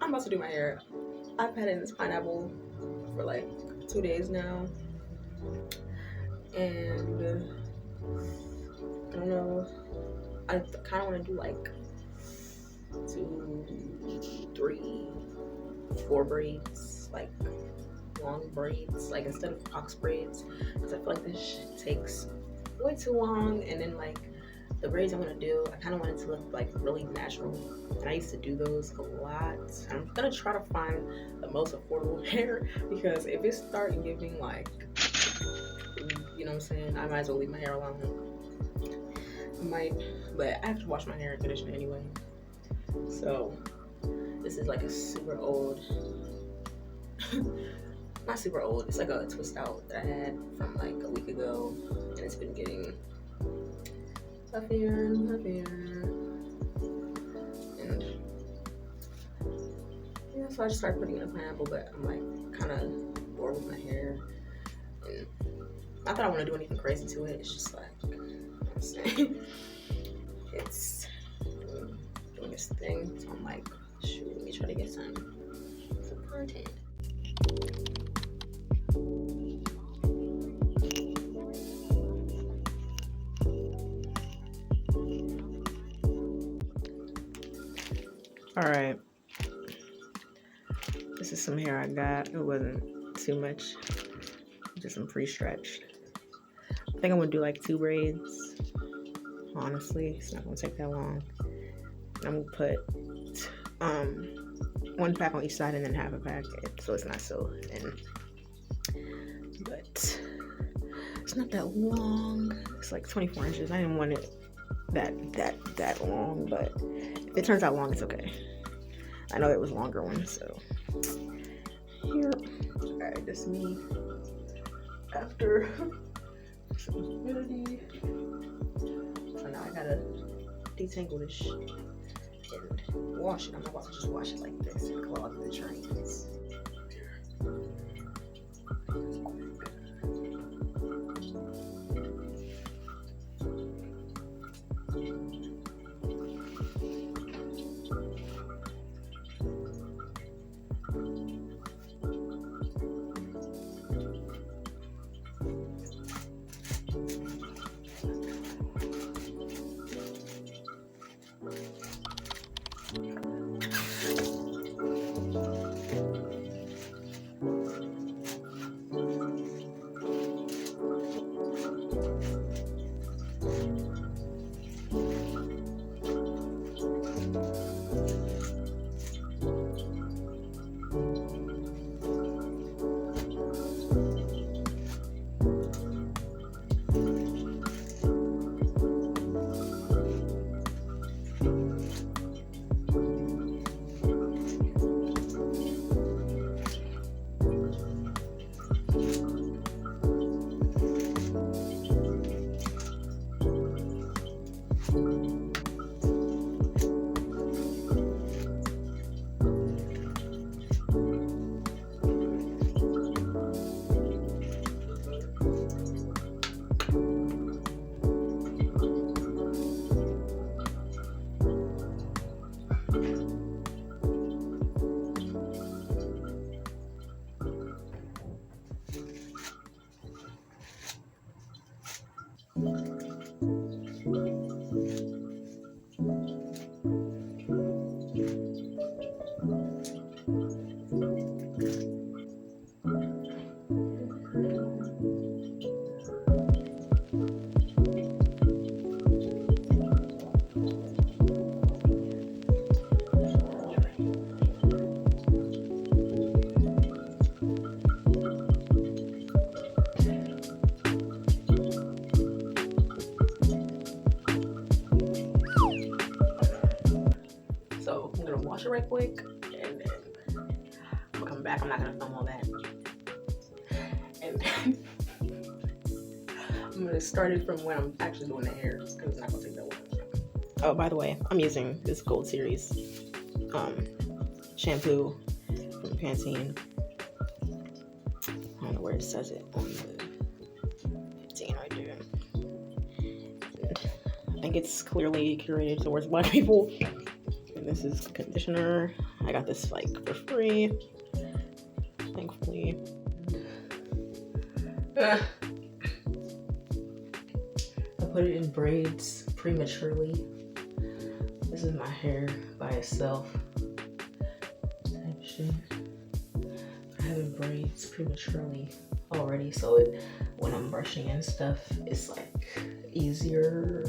I'm about to do my hair. I've had it in this pineapple for like 2 days now, and I don't know. I kind of want to do like 2, 3, 4 braids, like long braids, like instead of box braids, because I feel like this shit takes way too long. And then like the braids I want to do, I kind of want it to look like really natural, and I used to do those a lot. I'm gonna try to find the most affordable hair, because if it starts giving like, you know what I'm saying, I might as well leave my hair alone. I might, but I have to wash my hair and condition it anyway. So this is like a super old, not super old, it's like a twist out that I had from like a week ago, and it's been getting fluffier and fluffier. And yeah, so I just started putting in a pineapple, but I'm like kind of bored with my hair. And not that I want to do anything crazy to it, it's just like, you know what I'm saying? It's doing this thing, so I'm like, shoot, let me try to get some content. All right, this is some hair I got. It wasn't too much, just some pre-stretched. I think I'm gonna do like 2 braids. Honestly, it's not gonna take that long. And I'm gonna put 1 pack on each side and then half a pack, so it's not so thin. But it's not that long. It's like 24 inches. I didn't want it that long, but if it turns out long, it's okay. I know it was longer one, so here. Alright, this is me after some humidity. So now I gotta detangle this shit and wash it. I'm about to just wash it like this and clog the drains. So I'm gonna wash it right quick, and then I'm gonna come back. I'm not gonna film all that. And then I'm gonna start it from when I'm actually doing the hair, because it's not gonna take that long. Oh, by the way, I'm using this Gold Series shampoo from Pantene. I don't know where it says it on the Pantene right there. And I think it's clearly curated towards black people. And this is conditioner. I got this like for free, thankfully. I put it in braids prematurely. This is my hair by itself. Type shit. I have it in braids prematurely already, so when I'm brushing and stuff, it's like easier.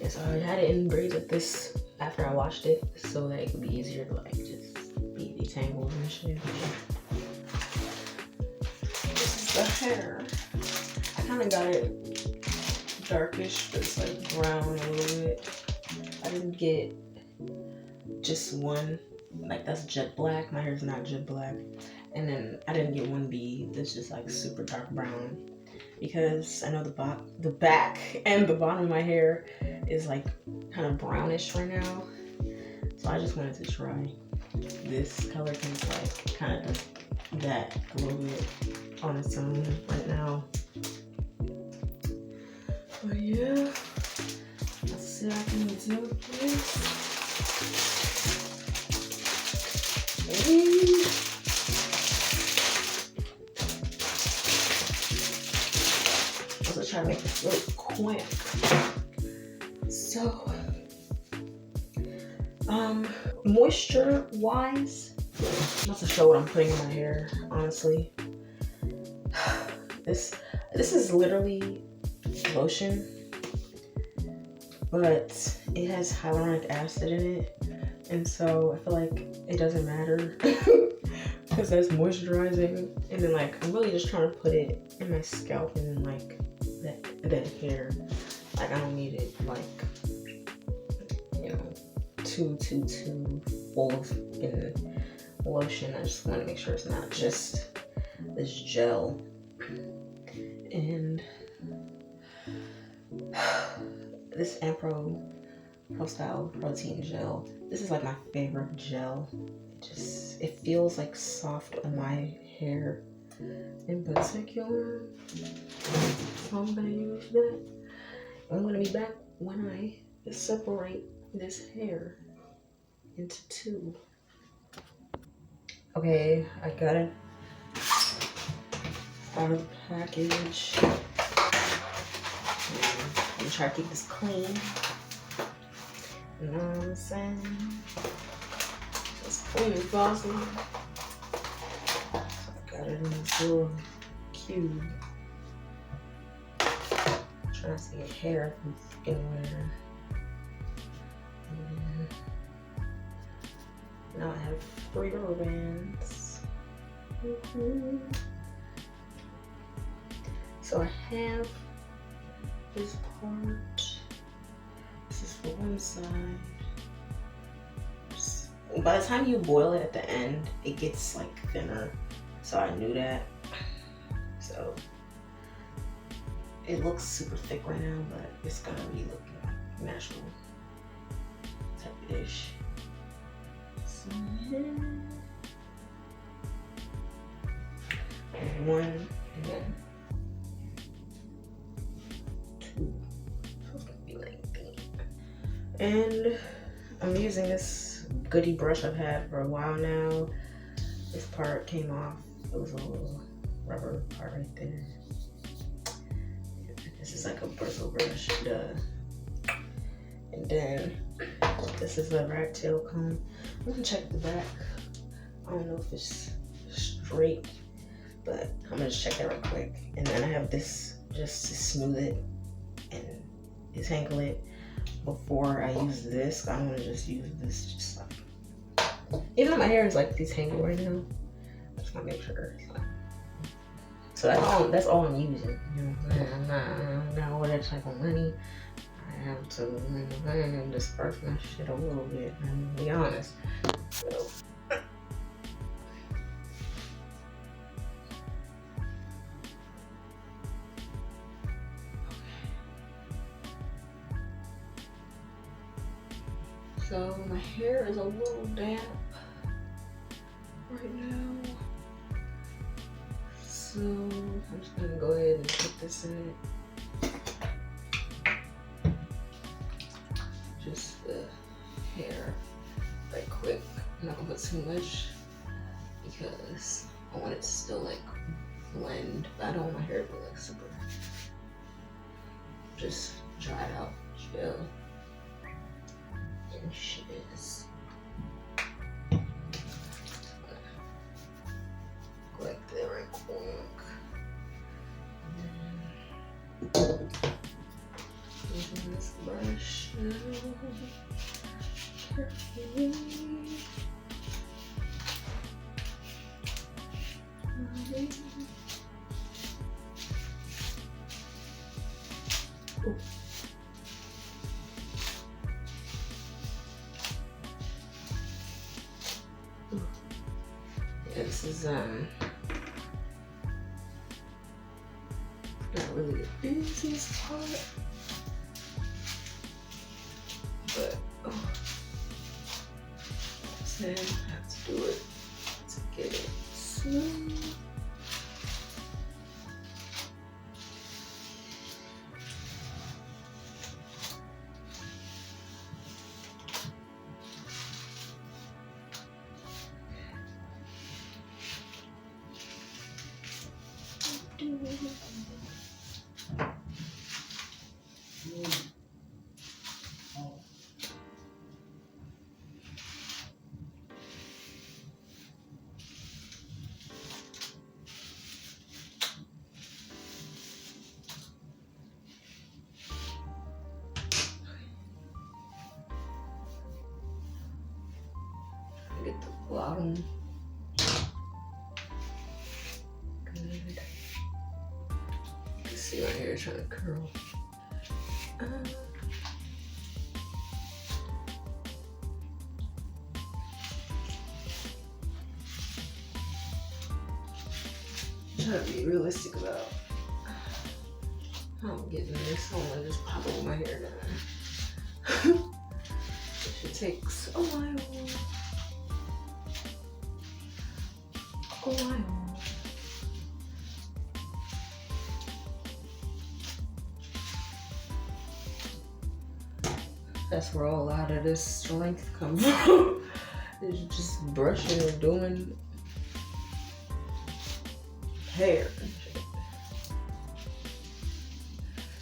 And so I had it in braids like this after I washed it, so that it could be easier to like just be detangled and shit. This is the hair. I kind of got it darkish, but it's like brown a little bit. I didn't get just one, like that's jet black. My hair's not jet black. And then I didn't get one B that's just like super dark brown, because I know the back and the bottom of my hair is like kind of brownish right now. So I just wanted to try this color, because like kind of does that a little bit on its own right now. But yeah, let's see what I can do with this. I'm gonna try to make this really quick. So, moisture wise, I'm not to show what I'm putting in my hair, honestly. This is literally lotion, but it has hyaluronic acid in it, and so I feel like it doesn't matter because that's moisturizing. And then like I'm really just trying to put it in my scalp and then like that hair. Like I don't need it like, you know, too full of lotion. I just want to make sure it's not just this gel. And this Pro Style protein gel, this is like my favorite gel. It feels like soft on my hair in particular, so I'm gonna use that. I'm gonna be back when I separate this hair into two. Okay, I got it out of the package. I'm gonna try to keep this clean. You know what I'm saying? As clean as possible. So I got it in this little cube. Trying not to get hair from anywhere. Now I have 3 rubber bands. So I have this part. This is for one side. By the time you boil it at the end, it gets like thinner. So I knew that. So it looks super thick right now, but it's gonna be looking like natural type of dish. So one and then 2. So it's gonna be like that. And I'm using this goodie brush I've had for a while now. This part came off. It was a little rubber part right there. This is like a bristle brush, duh. And then this is a rat tail comb. I'm gonna check the back. I don't know if it's straight, but I'm gonna just check that right quick. And then I have this just to smooth it and detangle it before I use this. I don't want to just use this just like, even though my hair is like detangled right now, I just want to make sure it's like, so that's all I'm using. You know, I'm not all that type of money. I have to disperse my shit a little bit, and be honest. So, so my hair is a little damp right now. So I'm just gonna go ahead and put this in it. just the hair right quick. I'm not gonna put too much because I want it to still like blend, but I don't want my hair to be like super. Just dry it out, chill, and shiz. Like that right quick. Using this brush carefully. Ooh. Ooh. Yeah, this is not really the easiest part, but I have to do it to get it smooth. Get the bottom. Good. You can see my hair trying to curl. Trying to be realistic about how I'm getting this. I don't want to just pop over my hair down. It takes a while. A while. That's where a lot of this strength comes from. Is just brushing and doing hair.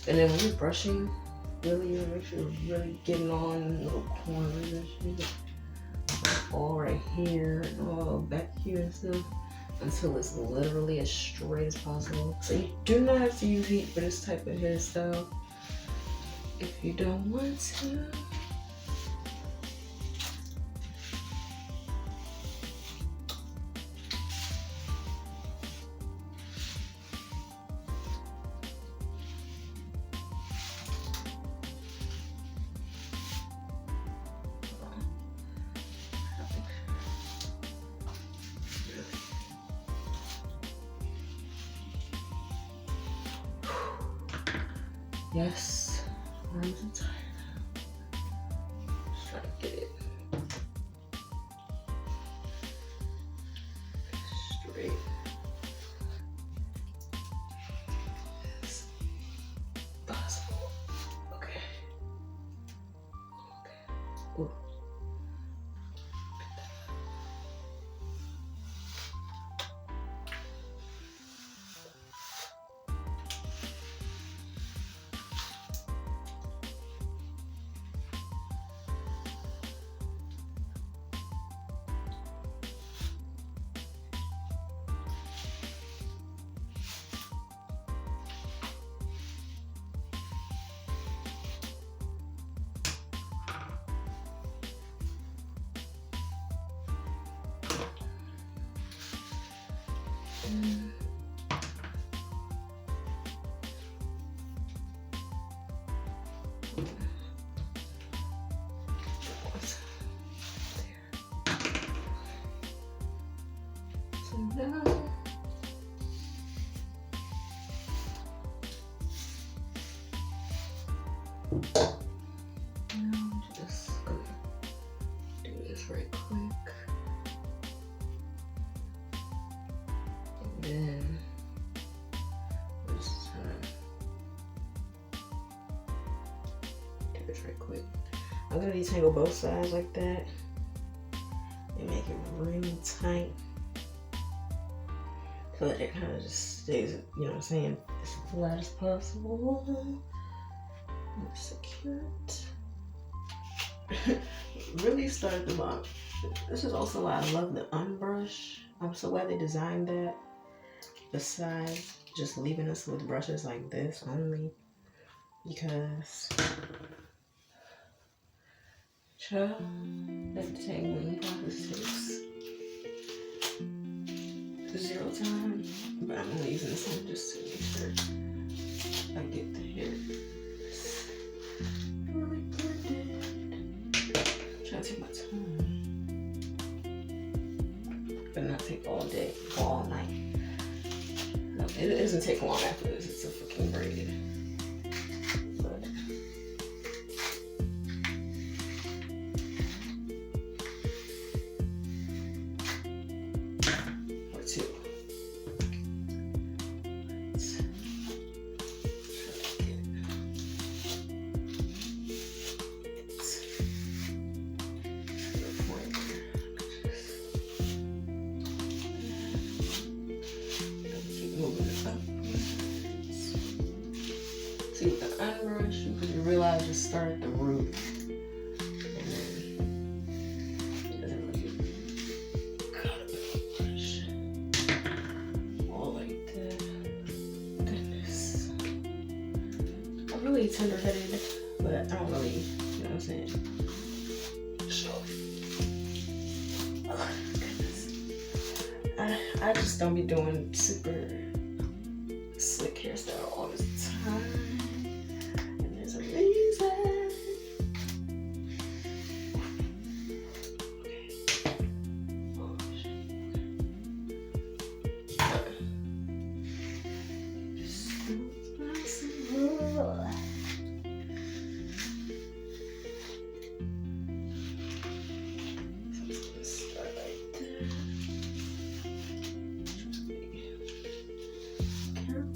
And then when you're brushing, really you make sure you're really getting on little corners and shit. All right here and all back here and stuff until it's literally as straight as possible. So you do not have to use heat for this type of hairstyle if you don't want to. Yes, arms are tired. Just try to get it straight. As possible. Okay. Okay. Ooh. So now I'm just gonna do this right quick. And then this time do this right quick. I'm gonna detangle both sides like that and make it really tight so that it kind of just stays, you know what I'm saying, as flat as possible. Secure it. Really start at the bottom. This is also why I love the unbrush. I'm so glad they designed that. Besides just leaving us with brushes like this only, because child, that detangling process takes 0 time. But I'm only using this one just to make sure I get the hair really blended. I'm trying to take my time, but not take all day, all night. No, it doesn't take long after this. It's a freaking braid. But or 2. Let's try to get to the point where keep moving it up. See, with the unbrush, you can realize you start at the root, and then it doesn't really cut a brush all like that. Goodness, I'm really tender-headed, but I don't really, you know what I'm saying. So, oh, goodness, I just don't be doing super slick hairstyle all the time. There's a reason. Oh, just possible. So it's gonna start like that. Just be careful.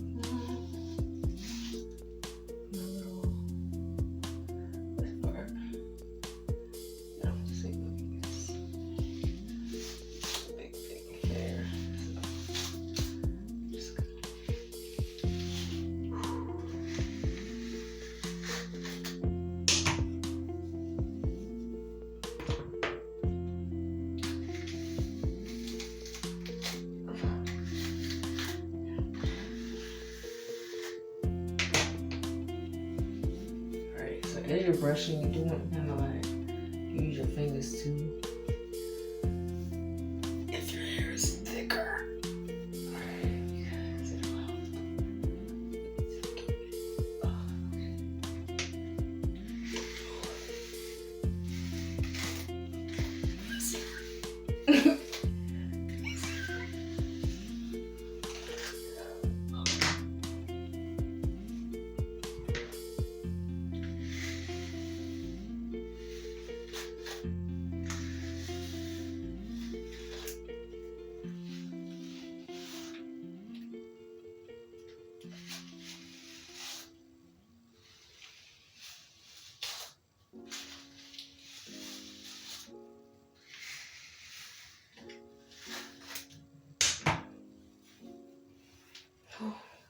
As you're brushing, you do want to kind of like use your fingers too. If your hair is thicker.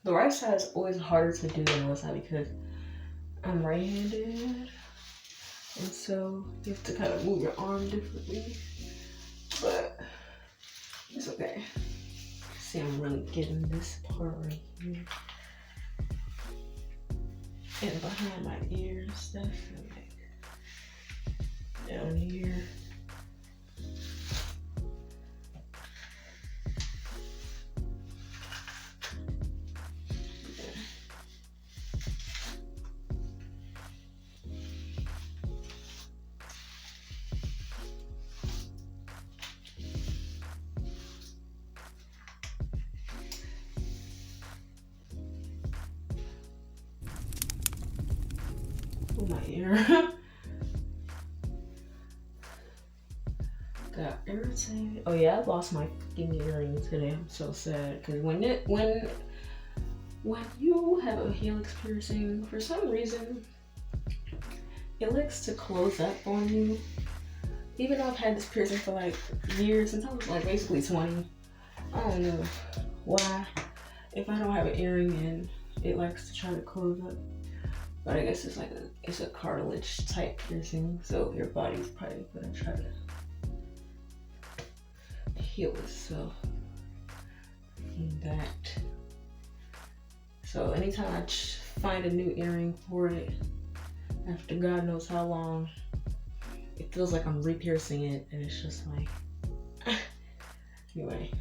The right side is always harder to do than the left side because I'm right-handed, and so you have to kind of move your arm differently, but it's okay. See, I'm really getting this part right here and behind my ears, stuff, and like down here. Oh, my ear. Got irritated. Oh yeah, I lost my fucking earring today. I'm so sad because when you have a helix piercing, for some reason, it likes to close up on you. Even though I've had this piercing for like years, since I was like basically 20. I don't know why. If I don't have an earring in, it likes to try to close up. But I guess it's like it's a cartilage type piercing, so your body's probably gonna try to heal itself from that. So anytime I find a new earring for it, after God knows how long, it feels like I'm re-piercing it, and it's just like anyway.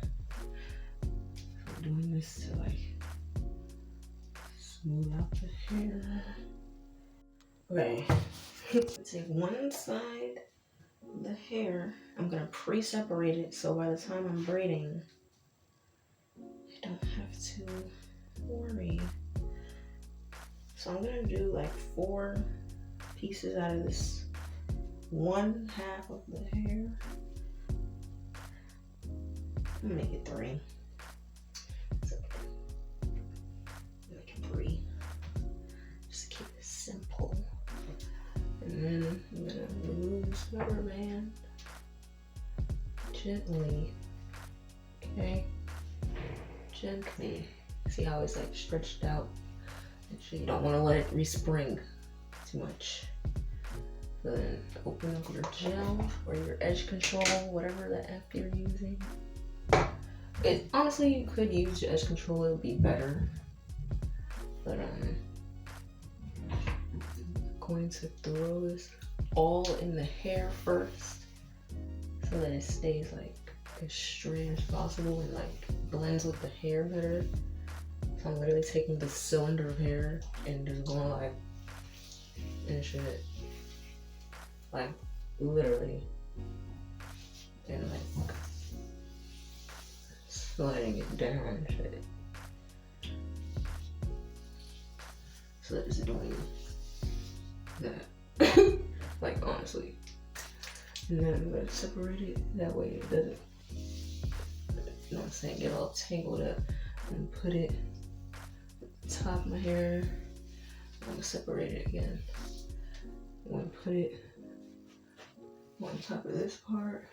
I'm doing this to like smooth out the hair. Okay, take one side of the hair. I'm gonna pre-separate it so by the time I'm braiding, I don't have to worry. So I'm gonna do like 4 pieces out of this one half of the hair. I'm gonna make it 3. It's okay. Make it 3. Just keep it simple. And then I'm gonna remove this rubber band gently. Okay? Gently. See how it's like stretched out? Actually, you don't want to let it respring too much. So then open up your gel or your edge control, whatever the F you're using. Honestly, you could use your edge control, it would be better. But I'm going to throw this all in the hair first so that it stays like as straight as possible and like blends with the hair better. So I'm literally taking the cylinder of hair and just going like and shit. Like literally. And like sliding it down and shit. So that it's doing that. Like honestly. And then I'm gonna separate it that way it doesn't, you know what I'm saying, get all tangled up. And put it at the top of my hair. I'm gonna separate it again. I'm gonna put it on top of this part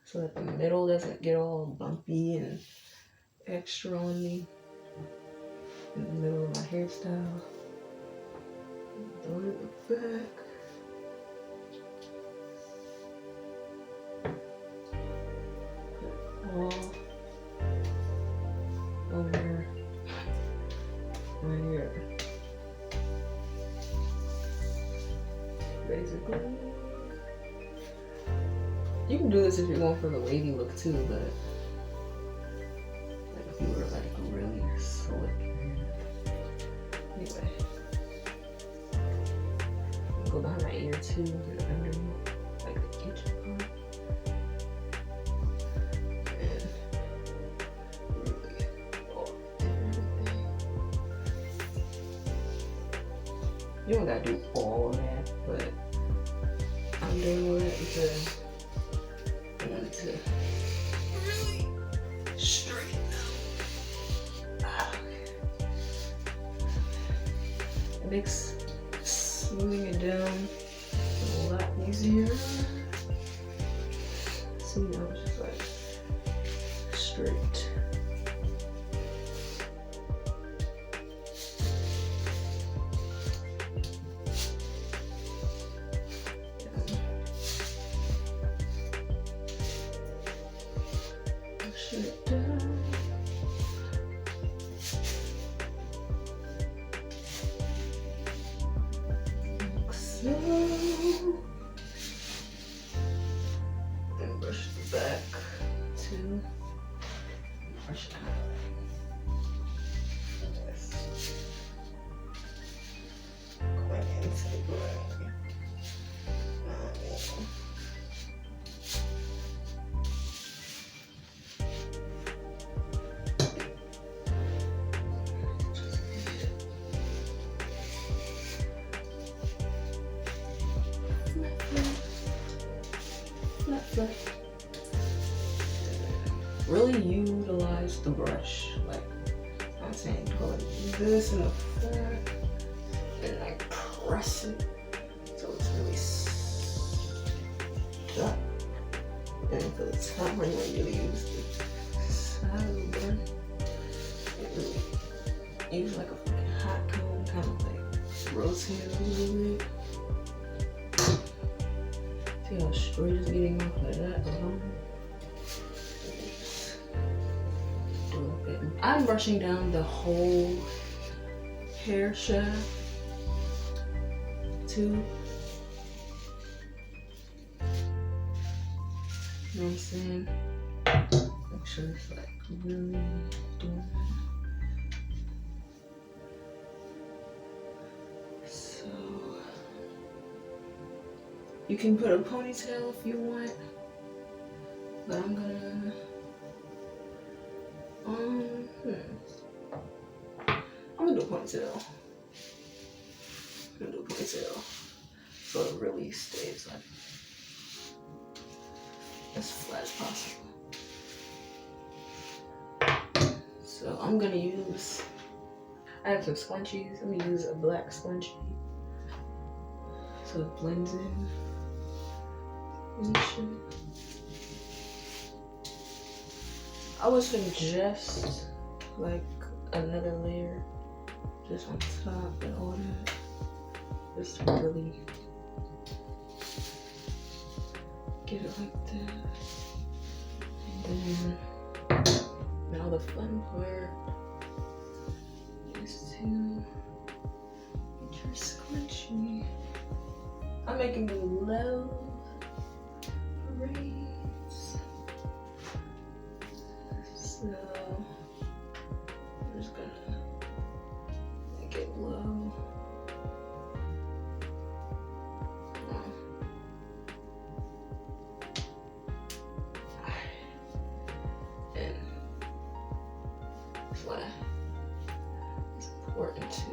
so that the middle doesn't get all bumpy and extra on me in the middle of my hairstyle. Throw it in the back. All over my hair. Basically. You can do this if you're going for the wavy look too, but like if you were like really slick. Anyway. Go behind my ear too, and underneath, like the kitchen part. You don't gotta do all of that, but I'm doing it because I wanted to really straighten out. It makes smoothing it down a lot easier. See, now it's just like straight. It down. Like so. And brush the back too. Brush it out. Yes. Going into the blend. Really utilize the brush, like I'm saying, go like this in the front and like press it so it's really stuck. And for the top, when you really use the side of the brush, it really use like a fucking hot comb, kind of like rotate it a little bit. See how straight it's getting off like that alone. Do a bit. I'm brushing down the whole hair shaft too. You know what I'm saying? Make sure it's like really doing that. So you can put a ponytail if you want, but I'm gonna do a ponytail. I'm gonna do a ponytail so it really stays like as flat as possible. So I'm gonna use, I have some scrunchies. I'm gonna use a black scrunchie so it blends in. I would suggest like another layer just on top and all that, just to really get it like that. And then now the fun part is to get your scrunchie. I'm making low braids, so I'm just gonna make it low. And that's why it's important to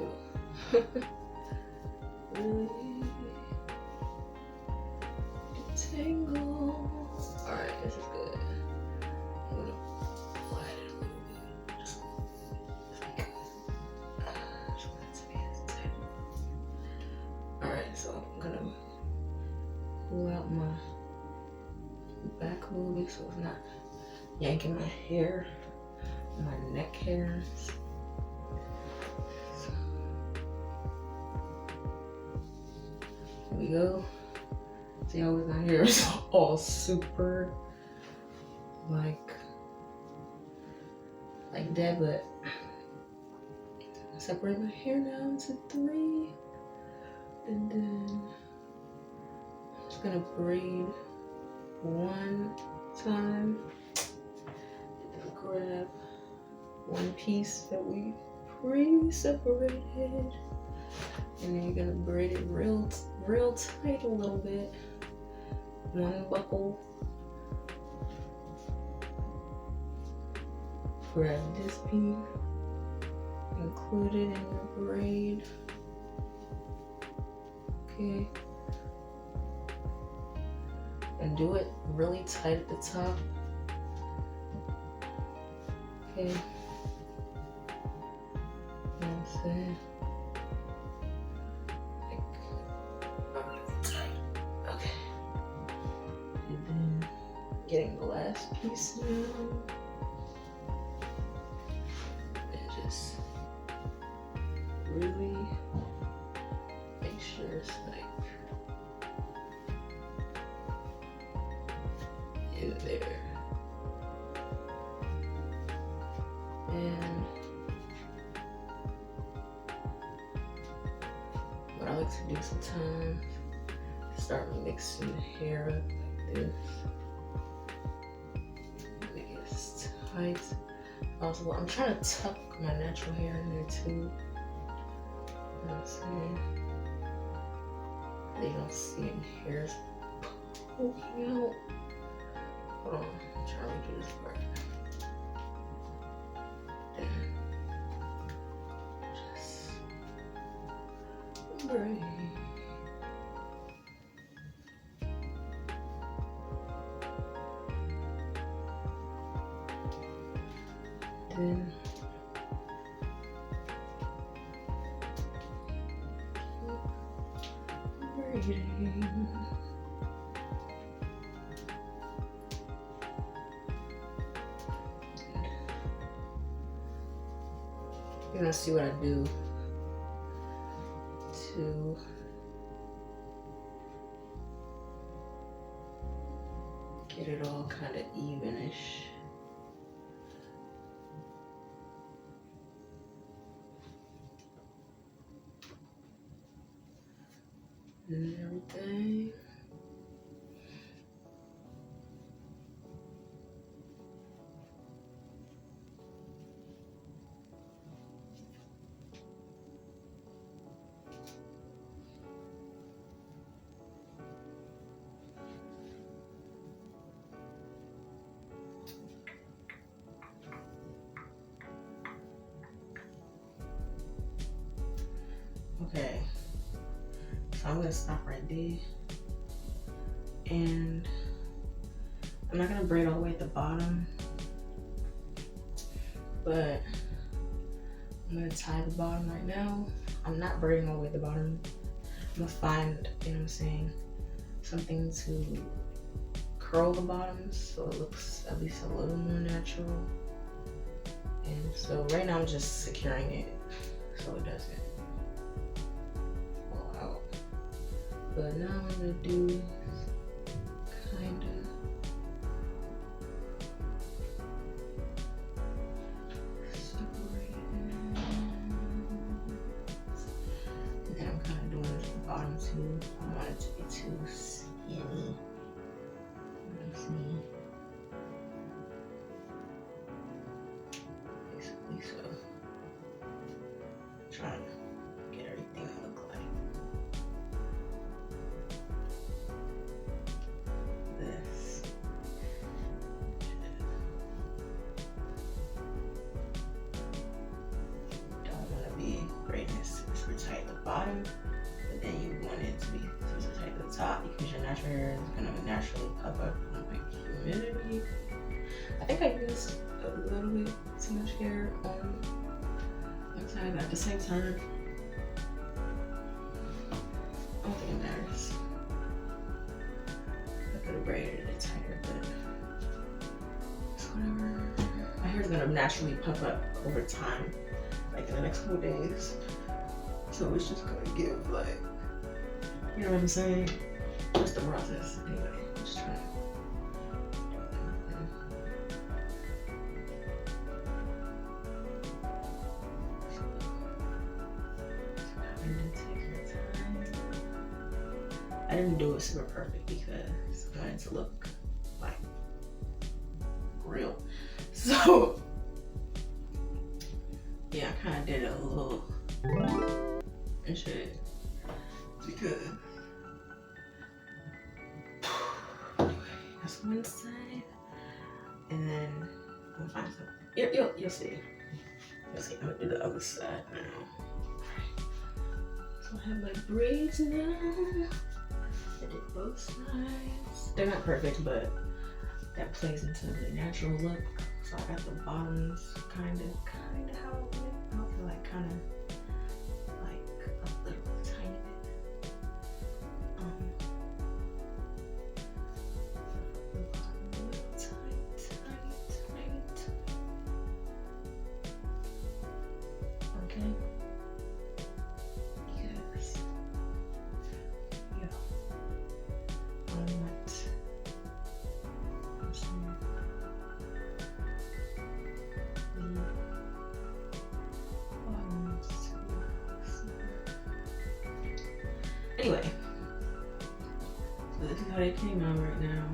really detangle. Alright, this is good. I'm gonna flat it a little bit. Just like, just want it to be as tight. Alright, so I'm gonna pull out my back a little bit so it's not yanking my hair, my neck hairs. So, here we go. See how my hair is all super like that, but separate my hair down to 3, and then I'm just gonna braid one time, and then grab one piece that we pre-separated, and then you're gonna braid it real tight a little bit. One buckle. Grab this piece, include it in your braid. Okay. And do it really tight at the top. Okay. You know what I'm saying? Okay. And then getting the last piece now. And just really make sure it's like in there. And what I like to do sometimes is start mixing the hair up like this. Make it as tight as possible. I'm trying to tuck my natural hair in there too. You know what I'm saying? You don't see any hairs poking out. Hold on, I'm trying to do this part. Then just braid. Then braiding. You're gonna see what I do to get it all kind of evenish. And everything. Okay, so I'm gonna stop right there, and I'm not gonna braid all the way at the bottom, but I'm gonna tie the bottom right now. I'm not braiding all the way at the bottom. I'm gonna find, you know what I'm saying, something to curl the bottom so it looks at least a little more natural. And so right now I'm just securing it so it doesn't fall out. But now I'm gonna do kind of separating. And then I'm kind of doing it at the bottom too. I don't want it to be too skinny. Let's see. Basically, so trying to get everything to look like this. Don't want to be braiding this super tight at the bottom, but then you want it to be super tight at the top because your natural hair is gonna naturally puff up on like humidity. I think I used a little bit too much hair on one side, but at the same time, I don't think it matters. I could have braided it tighter, but it's whatever. My hair is gonna naturally puff up over time, like in the next couple days. So it's just gonna give like, you know what I'm saying? That's the process. Anyway, I'm just trying to. I didn't do it super perfect because I wanted it to look like real. So yeah, I kind of did it a little and shit because anyway, that's one side, and then I'm gonna find something. You'll see. You'll see. I'm gonna do the other side now. So I have my braids now. I did both sides. They're not perfect, but that plays into the natural look. So I got the bottoms kind of how I want it. I don't feel like kind of like a little tiny bit. A little tiny. Okay. Yes. Yeah. Anyway, so this is how they came out right now.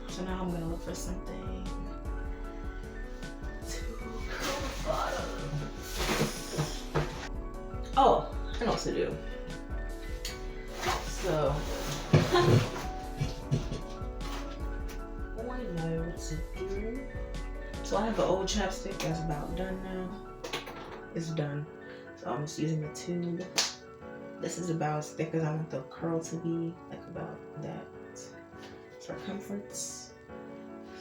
So now I'm gonna look for something to curl the bottom. Oh, I know what to do. So I know what to do. So I have an old chapstick that's about done now. It's done. So I'm just using the tube. This is about as thick as I want the curl to be, like about that circumference.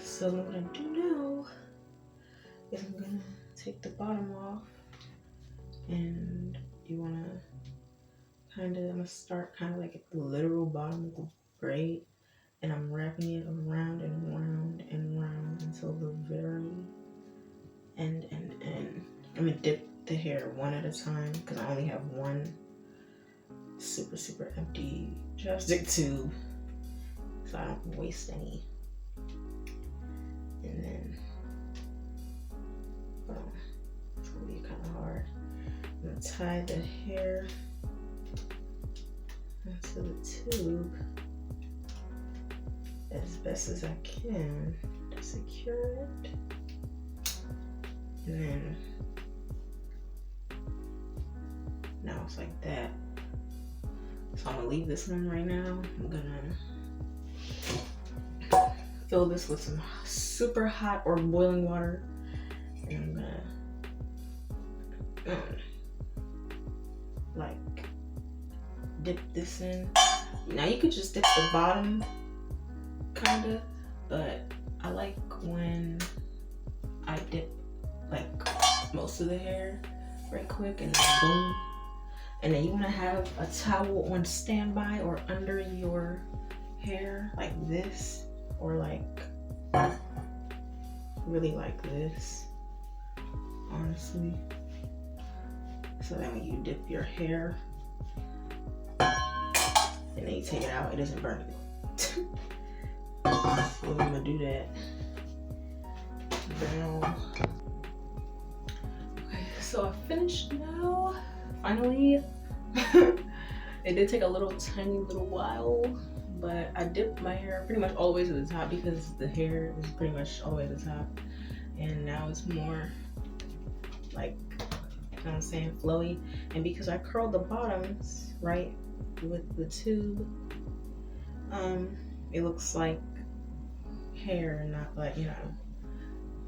So what I'm gonna do now is I'm gonna take the bottom off, and you wanna I'm gonna start kind of like at the literal bottom of the braid, and I'm wrapping it around and round and round until the very end. I'm gonna dip the hair one at a time because I only have one super empty chapstick tube, so I don't waste any. And then, hold on, it's gonna be kind of hard. I'm gonna tie the hair onto the tube as best as I can to secure it. And then now it's like that. So I'm gonna leave this one right now. I'm gonna fill this with some super hot or boiling water, and I'm gonna like dip this in. Now you could just dip the bottom kinda, but I like when I dip like most of the hair right quick and then boom. And then you want to have a towel on standby or under your hair like this, or like really like this, honestly. So that when you dip your hair and then you take it out, it doesn't burn you. So I'm gonna do that now. Okay, so I finished now, finally. It did take a tiny little while, but I dipped my hair pretty much all the way to the top because the hair is pretty much all the way to the top, and now it's more like, you know what I'm saying, flowy. And because I curled the bottoms right with the tube, it looks like hair, not like, you know,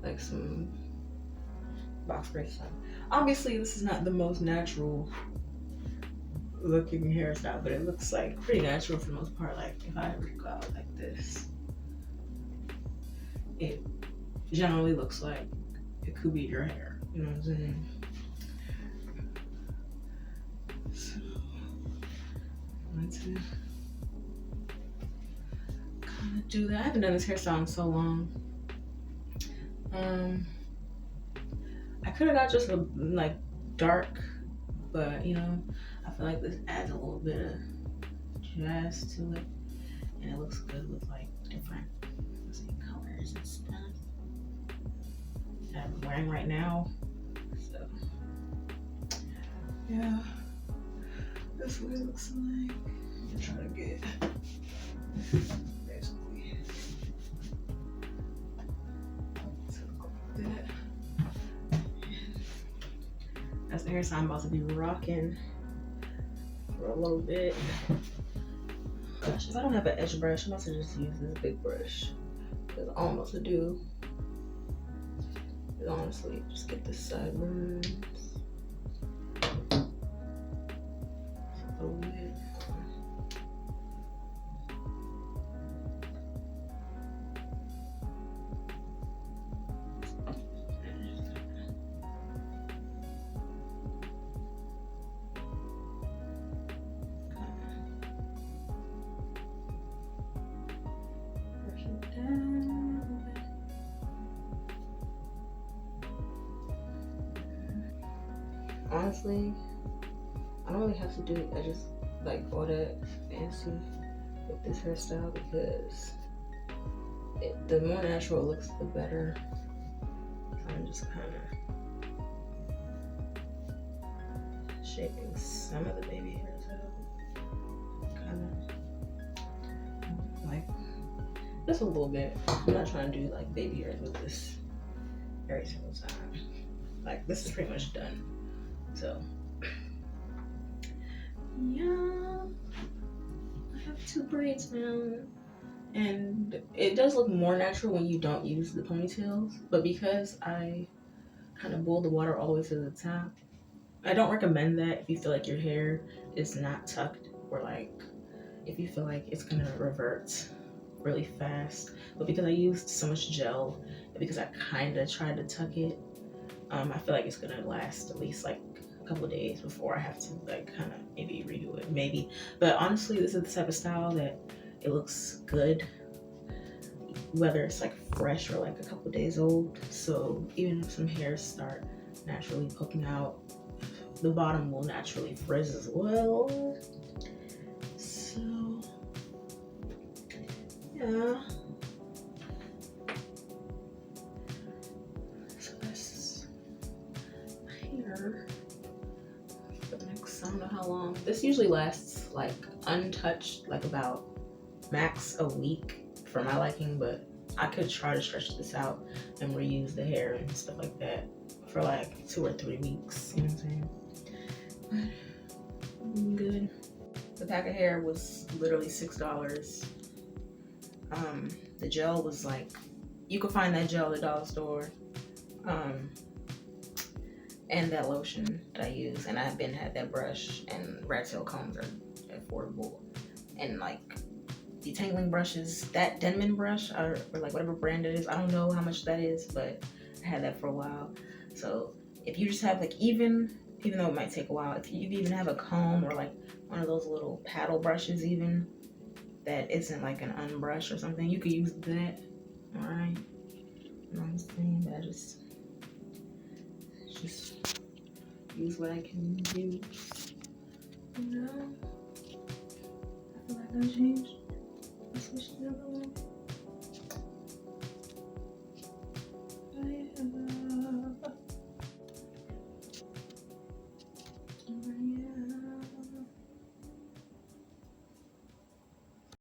like some box braid stuff. Obviously this is not the most natural looking hairstyle, but it looks like pretty natural for the most part. Like if I ever go out like this, it generally looks like it could be your hair, you know what I'm saying? So I'm going to kind of do that. I haven't done this hairstyle in so long. I could have got just a like dark, but you know, I feel like this adds a little bit of jazz to it, and it looks good with like different, let's say, colors and stuff that I'm wearing right now. So yeah, that's what it looks like. I'm trying to get basically that. That's the hairstyle I'm about to be rocking for a little bit. Gosh, if I don't have an edge brush, I'm about to just use this big brush, because all I'm about to do is honestly just get the sideburns a little bit. Honestly, I don't really have to do edges like all that fancy with this hairstyle, because the more natural it looks, the better. So I'm just kind of shaping some of the baby hairs out, kind of like just a little bit. I'm not trying to do like baby hairs with this every single time. Like this is pretty much done. So yeah, I have 2 braids now, and it does look more natural when you don't use the ponytails, but because I kind of boil the water all the way to the top, I don't recommend that if you feel like your hair is not tucked, or like if you feel like it's gonna revert really fast. But because I used so much gel, and because I kind of tried to tuck it, I feel like it's gonna last at least like a couple of days before I have to like kind of maybe redo it. maybe. But honestly, this is the type of style that it looks good, whether it's like fresh or like a couple days old. So even if some hairs start naturally poking out, the bottom will naturally frizz as well. So yeah. So that's hair for the next, I don't know how long. This usually lasts like untouched, like about max a week for my liking, but I could try to stretch this out and reuse the hair and stuff like that for like 2 or 3 weeks. You know what I'm saying? But I'm good. The pack of hair was literally $6. The gel was like, you could find that gel at the dollar store. And that lotion that I use, and I've been had that brush, and rat tail combs are affordable. And like detangling brushes, that Denman brush or like whatever brand it is, I don't know how much that is, but I had that for a while. So if you just have like even though it might take a while, if you even have a comb or like one of those little paddle brushes even that isn't like an unbrush or something, you could use that. All right, you know what I'm saying? But I just use what I can use. You know, I feel like I changed. I switched it up a little bit.